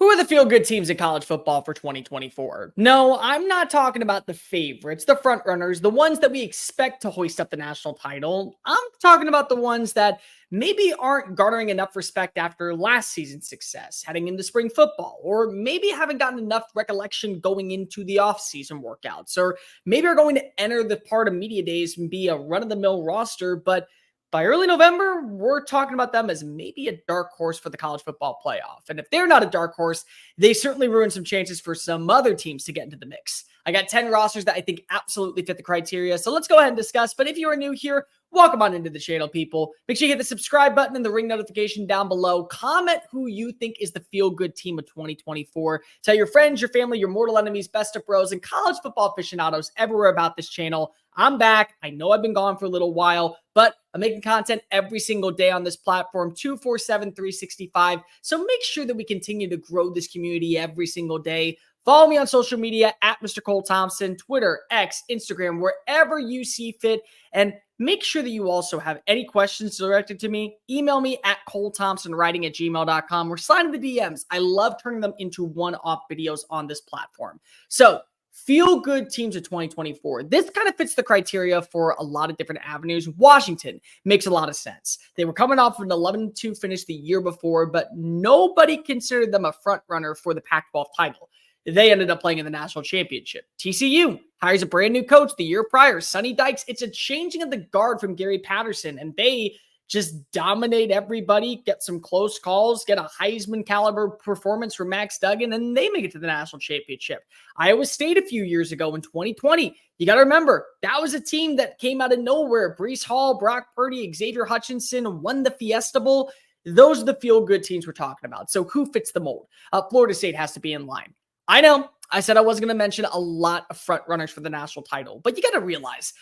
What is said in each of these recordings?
Who are the feel-good teams in college football for 2024? No, I'm not talking about the favorites, the front runners, the ones that we expect to hoist up the national title. I'm talking about the ones that maybe aren't garnering enough respect after last season's success, heading into spring football, or maybe haven't gotten enough recollection going into the off-season workouts, or maybe are going to enter the part of media days and be a run-of-the-mill roster, but by early November, we're talking about them as maybe a dark horse for the college football playoff. And if they're not a dark horse, they certainly ruin some chances for some other teams to get into the mix. I got 10 rosters that I think absolutely fit the criteria. So let's go ahead and discuss. But if you are new here, welcome on into the channel, people. Make sure you hit the subscribe button and the ring notification down below. Comment who you think is the feel-good team of 2024. Tell your friends, your family, your mortal enemies, best of bros, and college football aficionados everywhere about this channel. I'm back. I know I've been gone for a little while, but I'm making content every single day on this platform, 247, 365. So make sure that we continue to grow this community every single day. Follow me on social media at Mr. Cole Thompson, Twitter, X, Instagram, wherever you see fit. And make sure that you also have any questions directed to me. Email me at colethompsonwriting@gmail.com or slide in the DMs. I love turning them into one-off videos on this platform. So feel good teams of 2024. This kind of fits the criteria for a lot of different avenues. Washington makes a lot of sense. They were coming off an 11-2 finish the year before, but nobody considered them a front runner for the Pac-12 title. They ended up playing in the national championship. TCU hires a brand new coach the year prior, Sonny Dykes. It's a changing of the guard from Gary Patterson, and they just dominate everybody, get some close calls, get a Heisman caliber performance from Max Duggan, and they make it to the national championship. Iowa State a few years ago in 2020, you got to remember, that was a team that came out of nowhere. Breece Hall, Brock Purdy, Xavier Hutchinson won the Fiesta Bowl. Those are the feel-good teams we're talking about. So who fits the mold? Florida State has to be in line. I know I said I wasn't going to mention a lot of front runners for the national title, but you got to realize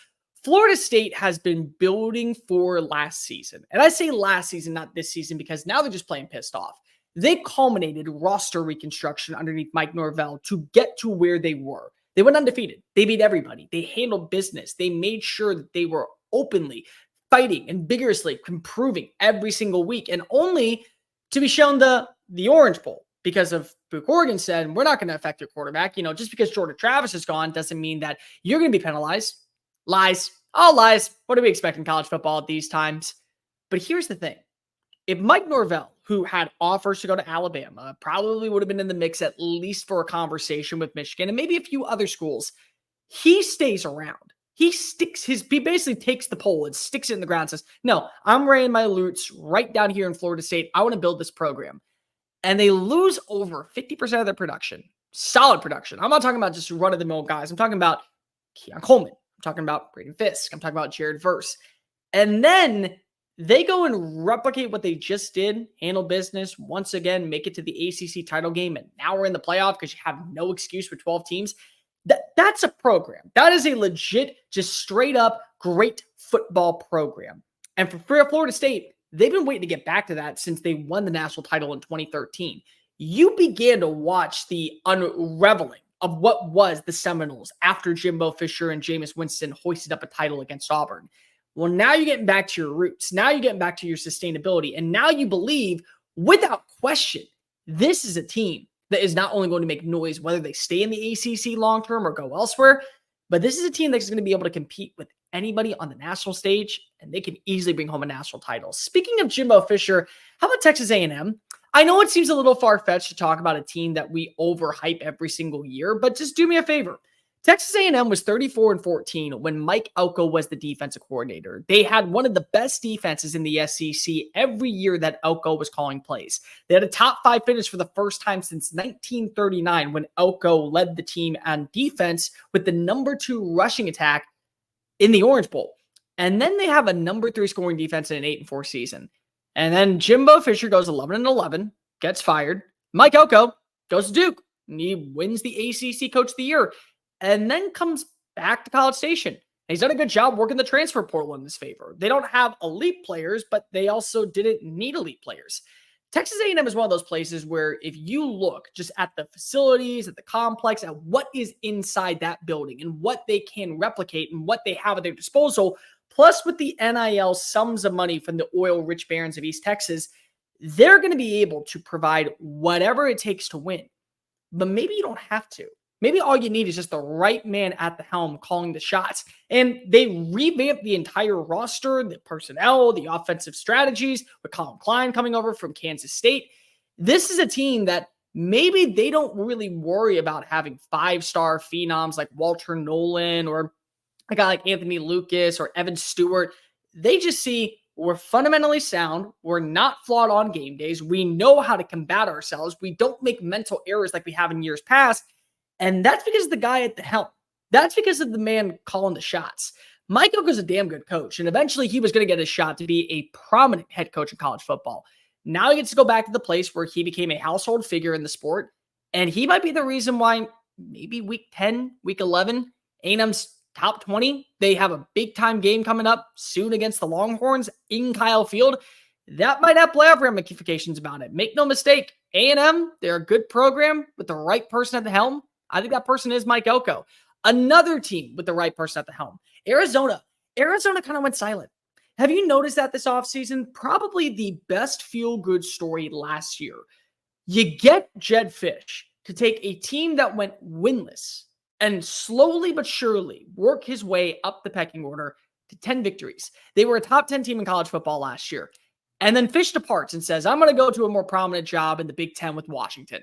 Florida State has been building for last season. And I say last season, not this season, because now they're just playing pissed off. They culminated roster reconstruction underneath Mike Norvell to get to where they were. They went undefeated. They beat everybody. They handled business. They made sure that they were openly fighting and vigorously improving every single week, and only to be shown the Orange Bowl because of Book Oregon said, we're not going to affect your quarterback. You know, just because Jordan Travis is gone doesn't mean that you're going to be penalized. Lies. All lies. What do we expect in college football at these times? But here's the thing. If Mike Norvell, who had offers to go to Alabama, probably would have been in the mix at least for a conversation with Michigan and maybe a few other schools, he stays around. He basically takes the pole and sticks it in the ground and says, no, I'm laying my roots right down here in Florida State. I want to build this program. And they lose over 50% of their production. Solid production. I'm not talking about just run-of-the-mill guys. I'm talking about Keon Coleman. I'm talking about Braden Fisk. I'm talking about Jared Verse. And then they go and replicate what they just did, handle business, once again, make it to the ACC title game, and now we're in the playoff because you have no excuse for 12 teams. That's a program. That is a legit, just straight-up great football program. And for Florida State, they've been waiting to get back to that since they won the national title in 2013. You began to watch the unraveling of what was the Seminoles after Jimbo Fisher and Jameis Winston hoisted up a title against Auburn. Well, now you're getting back to your roots. Now you're getting back to your sustainability. And now you believe, without question, this is a team that is not only going to make noise whether they stay in the ACC long-term or go elsewhere, but this is a team that's going to be able to compete with anybody on the national stage, and they can easily bring home a national title. Speaking of Jimbo Fisher, how about Texas A&M? I know it seems a little far-fetched to talk about a team that we overhype every single year, but just do me a favor. Texas A&M was 34-14 when Mike Elko was the defensive coordinator. They had one of the best defenses in the SEC every year that Elko was calling plays. They had a top 5 finish for the first time since 1939 when Elko led the team on defense with the number 2 rushing attack in the Orange Bowl. And then they have a number 3 scoring defense in an 8-4 season. And then Jimbo Fisher goes 11-11, gets fired. Mike Elko goes to Duke, and he wins the ACC Coach of the Year, and then comes back to College Station. And he's done a good job working the transfer portal in his favor. They don't have elite players, but they also didn't need elite players. Texas A&M is one of those places where if you look just at the facilities, at the complex, at what is inside that building and what they can replicate and what they have at their disposal, plus with the NIL sums of money from the oil-rich barons of East Texas, they're going to be able to provide whatever it takes to win. But maybe you don't have to. Maybe all you need is just the right man at the helm calling the shots. And they revamped the entire roster, the personnel, the offensive strategies with Colin Klein coming over from Kansas State. This is a team that maybe they don't really worry about having five-star phenoms like Walter Nolan or a guy like Anthony Lucas or Evan Stewart. They just see we're fundamentally sound. We're not flawed on game days. We know how to combat ourselves. We don't make mental errors like we have in years past. And that's because of the guy at the helm. That's because of the man calling the shots. Mike Elko's a damn good coach. And eventually he was going to get a shot to be a prominent head coach in college football. Now he gets to go back to the place where he became a household figure in the sport. And he might be the reason why maybe week 10, week 11, A&M's top 20. They have a big-time game coming up soon against the Longhorns in Kyle Field. That might have playoff ramifications about it. Make no mistake, A&M, they're a good program with the right person at the helm. I think that person is Mike Elko. Another team with the right person at the helm, Arizona. Arizona kind of went silent. Have you noticed that this offseason? Probably the best feel-good story last year. You get Jedd Fisch to take a team that went winless and slowly but surely work his way up the pecking order to 10 victories. They were a top 10 team in college football last year. And then Fisch departs and says, I'm going to go to a more prominent job in the Big Ten with Washington.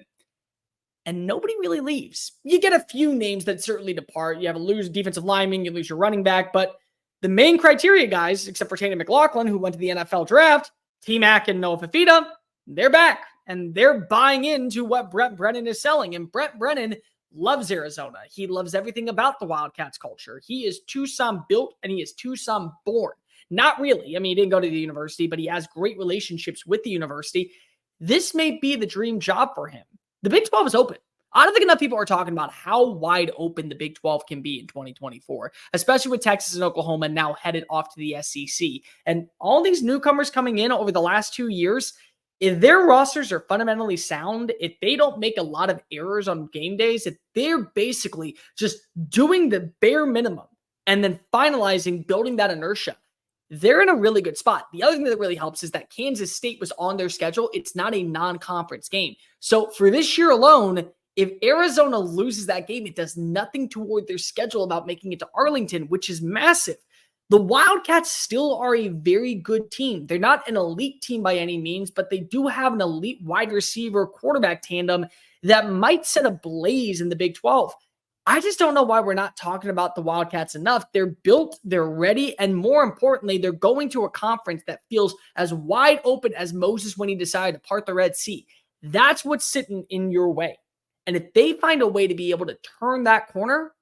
And nobody really leaves. You get a few names that certainly depart. You have a lose defensive lineman, you lose your running back, but the main criteria guys, except for Tanny McLaughlin, who went to the NFL draft, T-Mac and Noah Fafita, they're back. And they're buying into what Brent Brennan is selling. And Brent Brennan loves Arizona. He loves everything about the Wildcats culture. He is Tucson built and he is Tucson born. Not really. I mean, he didn't go to the university, but he has great relationships with the university. This may be the dream job for him. The Big 12 is open. I don't think enough people are talking about how wide open the Big 12 can be in 2024, especially with Texas and Oklahoma now headed off to the SEC. And all these newcomers coming in over the last 2 years, if their rosters are fundamentally sound, if they don't make a lot of errors on game days, if they're basically just doing the bare minimum and then finalizing, building that inertia, they're in a really good spot. The other thing that really helps is that Kansas State was on their schedule. It's not a non-conference game. So for this year alone, if Arizona loses that game, it does nothing toward their schedule about making it to Arlington, which is massive. The Wildcats still are a very good team. They're not an elite team by any means, but they do have an elite wide receiver quarterback tandem that might set a blaze in the Big 12. I just don't know why we're not talking about the Wildcats enough. They're built, they're ready, and more importantly, they're going to a conference that feels as wide open as Moses when he decided to part the Red Sea. That's what's sitting in your way. And if they find a way to be able to turn that corner,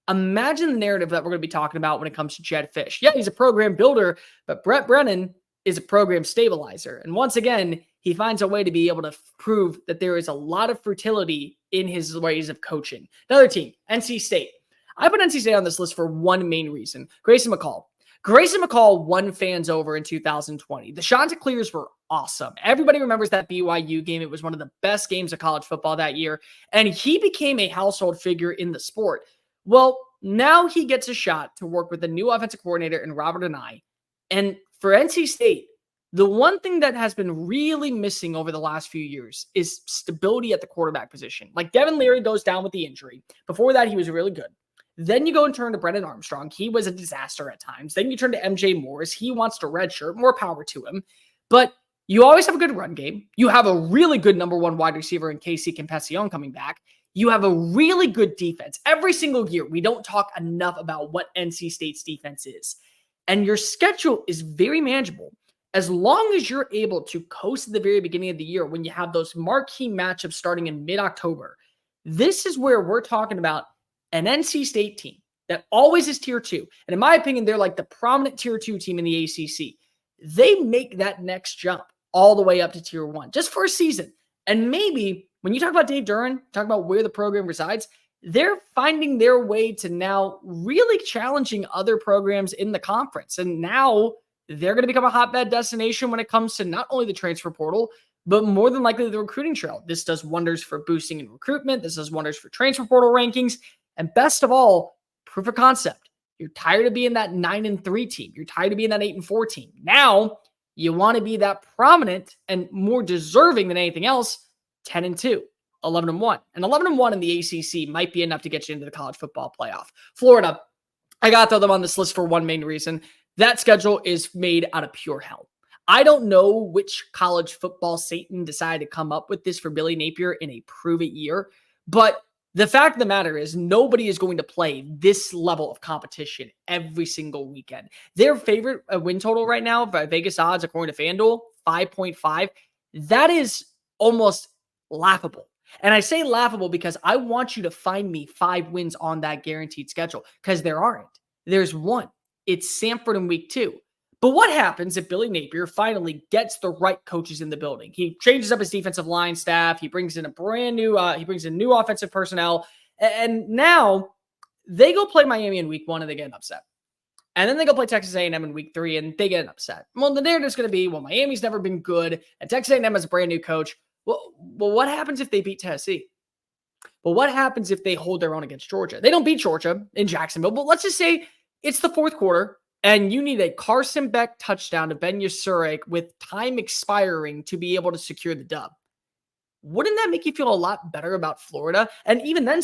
imagine the narrative that we're going to be talking about when it comes to Jedd Fisch. Yeah, he's a program builder, but Brent Brennan is a program stabilizer. And once again, he finds a way to be able to prove that there is a lot of fertility in his ways of coaching. Another team, NC State. I put NC State on this list for one main reason. Grayson McCall. Grayson McCall won fans over in 2020. The Chanticleers were awesome. Everybody remembers that BYU game. It was one of the best games of college football that year. And he became a household figure in the sport. Well, now he gets a shot to work with a new offensive coordinator in Robert Anae. And for NC State, the one thing that has been really missing over the last few years is stability at the quarterback position. Like Devin Leary goes down with the injury. Before that, he was really good. Then you go and turn to Brennan Armstrong. He was a disaster at times. Then you turn to MJ Morris. He wants to redshirt. More power to him. But you always have a good run game. You have a really good number one wide receiver in Casey Compassion coming back. You have a really good defense. Every single year, we don't talk enough about what NC State's defense is. And your schedule is very manageable. As long as you're able to coast at the very beginning of the year when you have those marquee matchups starting in mid-October, this is where we're talking about an NC State team that always is tier 2. And in my opinion, they're like the prominent tier 2 team in the ACC. They make that next jump all the way up to tier 1 just for a season. And maybe when you talk about Dave Duran, talk about where the program resides, they're finding their way to now really challenging other programs in the conference. And now they're going to become a hotbed destination when it comes to not only the transfer portal, but more than likely the recruiting trail. This does wonders for boosting in recruitment. This does wonders for transfer portal rankings. And best of all, proof of concept. You're tired of being that 9-3 team. You're tired of being that 8-4 team. Now You want to be that prominent and more deserving than anything else. 10-2, 11-1, and 11-1 in the ACC might be enough to get you into the college football playoff. Florida, I got to throw them on this list for one main reason. That schedule is made out of pure hell. I don't know which college football Satan decided to come up with this for Billy Napier in a prove-it year, but the fact of the matter is nobody is going to play this level of competition every single weekend. Their favorite win total right now by Vegas odds, according to FanDuel, 5.5. That is almost laughable. And I say laughable because I want you to find me 5 wins on that guaranteed schedule, because there aren't. There's one. It's Samford in week 2. But what happens if Billy Napier finally gets the right coaches in the building? He changes up his defensive line staff. He brings in new offensive personnel. And now they go play Miami in week 1 and they get an upset. And then they go play Texas A&M in week 3 and they get an upset. Well, the narrative is going to be, well, Miami's never been good and Texas A&M has a brand new coach. Well, what happens if they beat Tennessee? Well, what happens if they hold their own against Georgia? They don't beat Georgia in Jacksonville, but let's just say it's the 4th quarter and you need a Carson Beck touchdown to Ben Yasuric with time expiring to be able to secure the dub. Wouldn't that make you feel a lot better about Florida? And even then,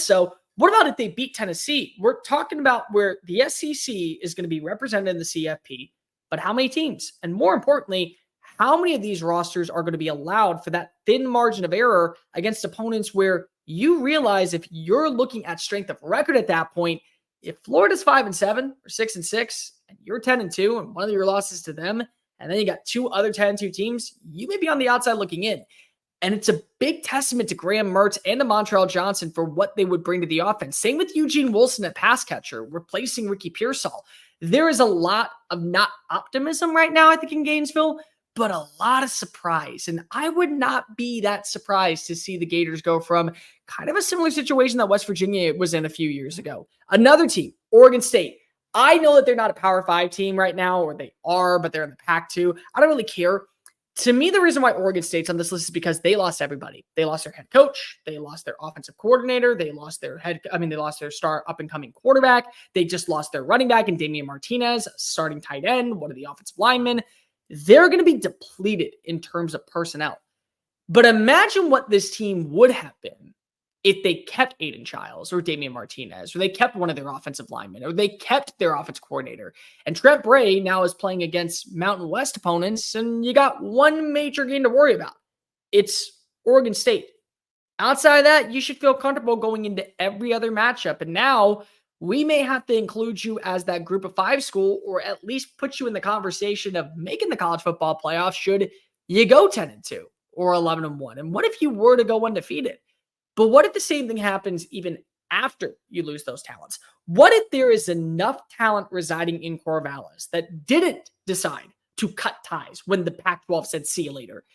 what about if they beat Tennessee? We're talking about where the SEC is going to be represented in the CFP, but how many teams? And more importantly, how many of these rosters are going to be allowed for that thin margin of error against opponents where you realize if you're looking at strength of record at that point, if Florida's 5-7 or 6-6 and you're 10-2 and one of your losses to them, and then you got 2 other 10-2 teams, you may be on the outside looking in. And it's a big testament to Graham Mertz and to Montrell Johnson for what they would bring to the offense. Same with Eugene Wilson at pass catcher, replacing Ricky Pearsall. There is a lot of not optimism right now, I think, in Gainesville, but a lot of surprise. And I would not be that surprised to see the Gators go from kind of a similar situation that West Virginia was in a few years ago. Another team, Oregon State. I know that they're not a Power 5 team right now, or they are, but they're in the Pac-2. I don't really care. To me, the reason why Oregon State's on this list is because they lost everybody. They lost their head coach. They lost their offensive coordinator. They lost their star up-and-coming quarterback. They just lost their running back and Damian Martinez, starting tight end, one of the offensive linemen. They're going to be depleted in terms of personnel. But imagine what this team would have been if they kept Aiden Childs or Damian Martinez, or they kept one of their offensive linemen, or they kept their offensive coordinator. And Trent Bray now is playing against Mountain West opponents, and you got one major game to worry about. It's Oregon State. Outside of that, you should feel comfortable going into every other matchup. And now we may have to include you as that group of 5 school, or at least put you in the conversation of making the college football playoffs should you go 10-2 or 11-1. And what if you were to go undefeated? But what if the same thing happens even after you lose those talents? What if there is enough talent residing in Corvallis that didn't decide to cut ties when the Pac-12 said see you later,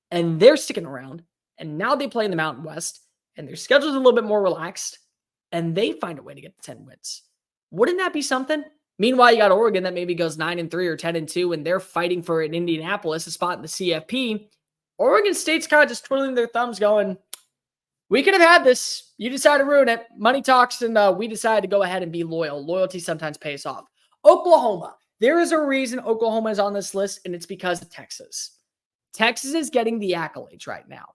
and they're sticking around, and now they play in the Mountain West, and their schedule's a little bit more relaxed, and they find a way to get to 10 wins? Wouldn't that be something? Meanwhile, you got Oregon that maybe goes 9-3 or 10-2, and they're fighting for an Indianapolis, a spot in the CFP. Oregon State's kind of just twiddling their thumbs going, we could have had this. You decided to ruin it. Money talks, and we decided to go ahead and be loyal. Loyalty sometimes pays off. Oklahoma. There is a reason Oklahoma is on this list, and it's because of Texas. Texas is getting the accolades right now.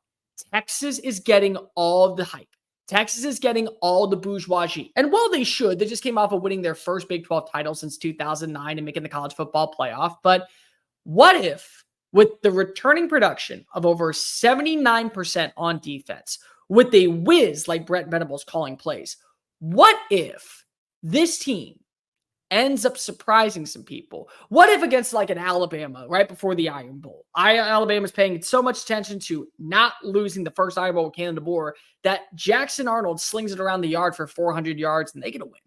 Texas is getting all the hype. Texas is getting all the bourgeoisie. And while they should, they just came off of winning their first Big 12 title since 2009 and making the college football playoff. But what if, with the returning production of over 79% on defense, with a whiz like Brent Venables calling plays, what if this team ends up surprising some people? What if against like an Alabama right before the Iron Bowl? Alabama's paying so much attention to not losing the first Iron Bowl with Cannon DeBoer that Jackson Arnold slings it around the yard for 400 yards and they get a win.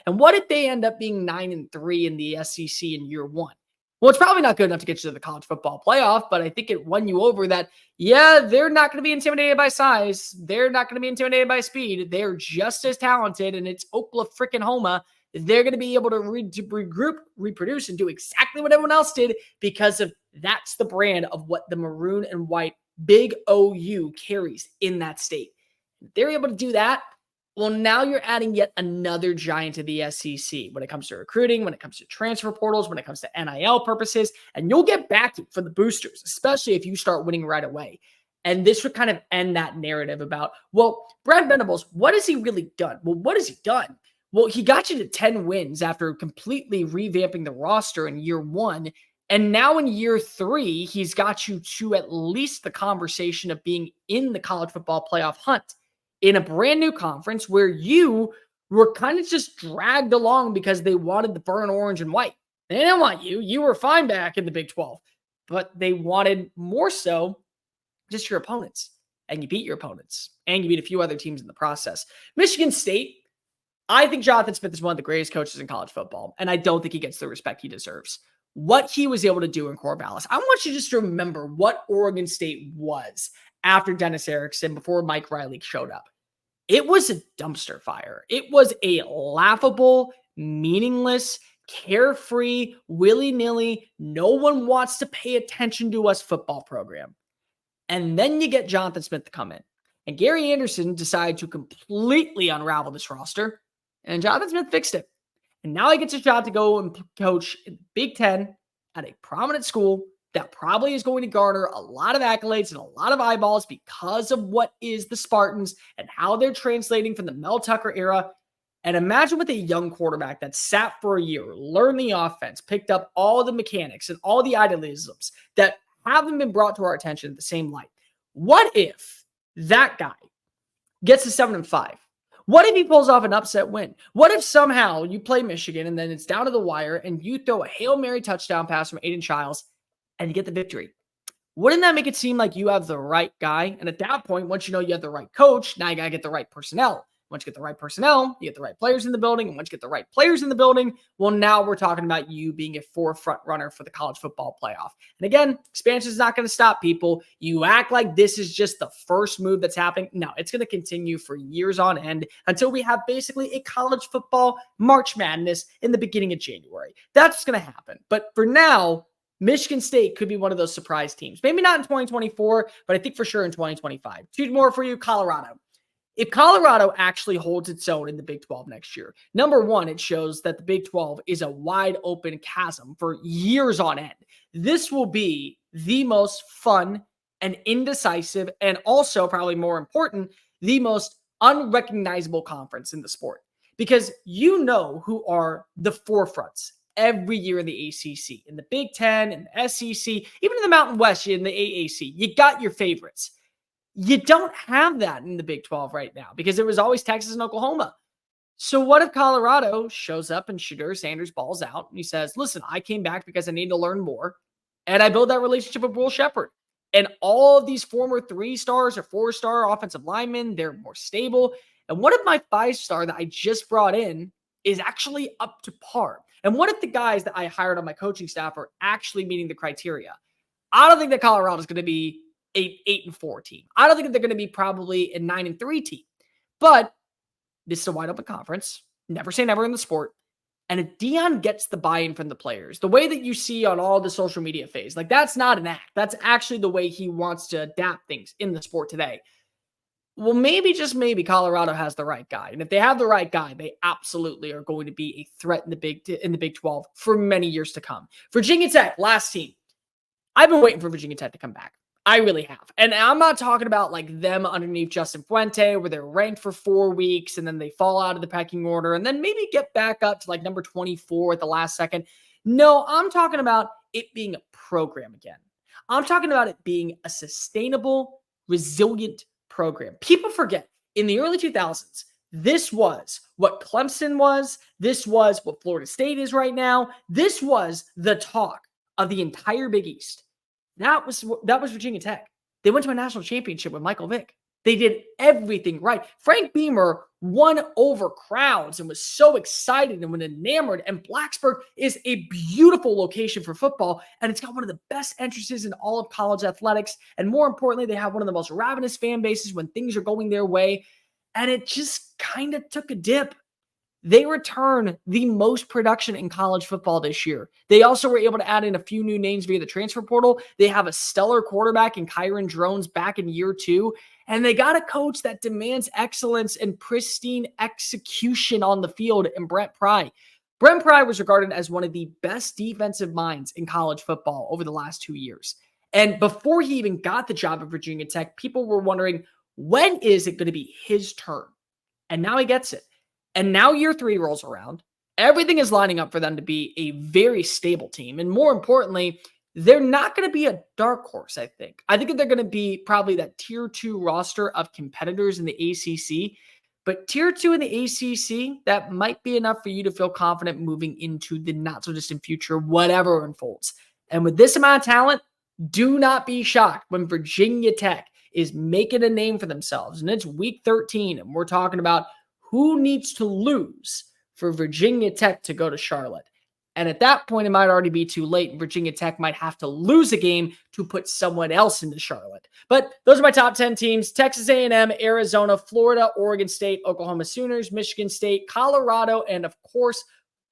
And what if they end up being 9-3 in the SEC in year 1? Well, it's probably not good enough to get you to the college football playoff, but I think it won you over that, yeah, they're not going to be intimidated by size. They're not going to be intimidated by speed. They're just as talented, and it's Oklahoma. They're going to be able to regroup, reproduce, and do exactly what everyone else did because of that's the brand of what the maroon and white big OU carries in that state. If they're able to do that, Well, now you're adding yet another giant to the SEC when it comes to recruiting, when it comes to transfer portals, when it comes to NIL purposes, and you'll get backing for the boosters, especially if you start winning right away. And this would kind of end that narrative about, well, Brad Venables, what has he really done? Well, what has he done? Well, he got you to 10 wins after completely revamping the roster in year one. And now in year three, he's got you to at least the conversation of being in the college football playoff hunt in a brand new conference where you were kind of just dragged along because they wanted the burn orange and white. They didn't want you. You were fine back in the Big 12, but they wanted more so just your opponents. And you beat your opponents. And you beat a few other teams in the process. Michigan State, I think Jonathan Smith is one of the greatest coaches in college football. And I don't think he gets the respect he deserves. What he was able to do in Corvallis. I want you just to remember what Oregon State was after Dennis Erickson, before Mike Riley showed up. It was a dumpster fire. It was a laughable, meaningless, carefree, willy-nilly, no one wants to pay attention to us football program. And then you get Jonathan Smith to come in. And Gary Anderson decided to completely unravel this roster. And Jonathan Smith fixed it. And now he gets a shot to go and coach in Big Ten at a prominent school that probably is going to garner a lot of accolades and a lot of eyeballs because of what is the Spartans and how they're translating from the Mel Tucker era. And imagine with a young quarterback that sat for a year, learned the offense, picked up all the mechanics and all the idealisms that haven't been brought to our attention in the same light. What if that guy gets to 7-5? What if he pulls off an upset win? What if somehow you play Michigan and then it's down to the wire and you throw a Hail Mary touchdown pass from Aiden Childs and you get the victory? Wouldn't that make it seem like you have the right guy? And at that point, once you know you have the right coach, now you got to get the right personnel. Once you get the right personnel, you get the right players in the building. And once you get the right players in the building, well, now we're talking about you being a forefront runner for the college football playoff. And again, expansion is not going to stop people. You act like this is just the first move that's happening. No, it's going to continue for years on end until we have basically a college football March Madness in the beginning of January. That's what's going to happen. But for now, Michigan State could be one of those surprise teams. Maybe not in 2024, but I think for sure in 2025. Two more for you, Colorado. If Colorado actually holds its own in the Big 12 next year, number one, it shows that the Big 12 is a wide open chasm for years on end. This will be the most fun and indecisive, and also probably more important, the most unrecognizable conference in the sport. Because you know who are the forefronts every year in the ACC, in the Big 10, in the SEC, even in the Mountain West, in the AAC. You got your favorites. You don't have that in the Big 12 right now because it was always Texas and Oklahoma. So what if Colorado shows up and Shedeur Sanders balls out and he says, listen, I came back because I need to learn more. And I build that relationship with Will Shepherd. And all of these former 3-stars or 4-star offensive linemen, they're more stable. And what if my 5-star that I just brought in is actually up to par? And what if the guys that I hired on my coaching staff are actually meeting the criteria? I don't think that Colorado is going to be 8-4 team. I don't think they're going to be probably a 9-3 team, but this is a wide open conference. Never say never in the sport. And if Dion gets the buy-in from the players, the way that you see on all the social media phase, like that's not an act. That's actually the way he wants to adapt things in the sport today. Well, maybe, just maybe, Colorado has the right guy. And if they have the right guy, they absolutely are going to be a threat in the Big 12 for many years to come. Virginia Tech, last team. I've been waiting for Virginia Tech to come back. I really have. And I'm not talking about like them underneath Justin Fuente where they're ranked for 4 weeks and then they fall out of the pecking order and then maybe get back up to like number 24 at the last second. No, I'm talking about it being a program again. I'm talking about it being a sustainable, resilient program. People forget in the early 2000s, this was what Clemson was. This was what Florida State is right now. This was the talk of the entire Big East. That was Virginia Tech. They went to a national championship with Michael Vick. They did everything right. Frank Beamer won over crowds and was so excited and was enamored. And Blacksburg is a beautiful location for football. And it's got one of the best entrances in all of college athletics. And more importantly, they have one of the most ravenous fan bases when things are going their way. And it just kind of took a dip. They return the most production in college football this year. They also were able to add in a few new names via the transfer portal. They have a stellar quarterback in Kyron Drones back in year 2. And they got a coach that demands excellence and pristine execution on the field in Brent Pry. Brent Pry was regarded as one of the best defensive minds in college football over the last 2 years. And before he even got the job at Virginia Tech, people were wondering, when is it going to be his turn? And now he gets it. And now year 3 rolls around. Everything is lining up for them to be a very stable team. And more importantly, they're not going to be a dark horse, I think. I think that they're going to be probably that tier 2 roster of competitors in the ACC. But tier 2 in the ACC, that might be enough for you to feel confident moving into the not so distant future, whatever unfolds. And with this amount of talent, do not be shocked when Virginia Tech is making a name for themselves. And it's week 13, and we're talking about who needs to lose for Virginia Tech to go to Charlotte. And at that point, it might already be too late. Virginia Tech might have to lose a game to put someone else into Charlotte. But those are my top 10 teams: Texas A&M, Arizona, Florida, Oregon State, Oklahoma Sooners, Michigan State, Colorado, and of course,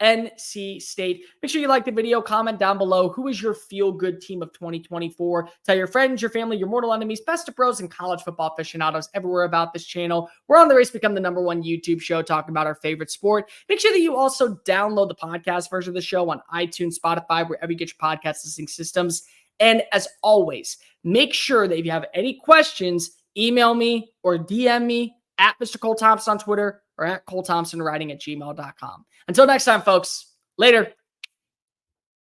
NC State. Make sure you like the video, comment down below. Who is your feel-good team of 2024? Tell your friends, your family, your mortal enemies, best of bros, and college football aficionados everywhere about this channel. We're on the race to become the #1 YouTube show talking about our favorite sport. Make sure that you also download the podcast version of the show on iTunes, Spotify, wherever you get your podcast listening systems. And as always, make sure that if you have any questions, email me or DM me at Mr. Cole Thompson on Twitter or at ColeThompsonWriting@gmail.com. Until next time, folks, later.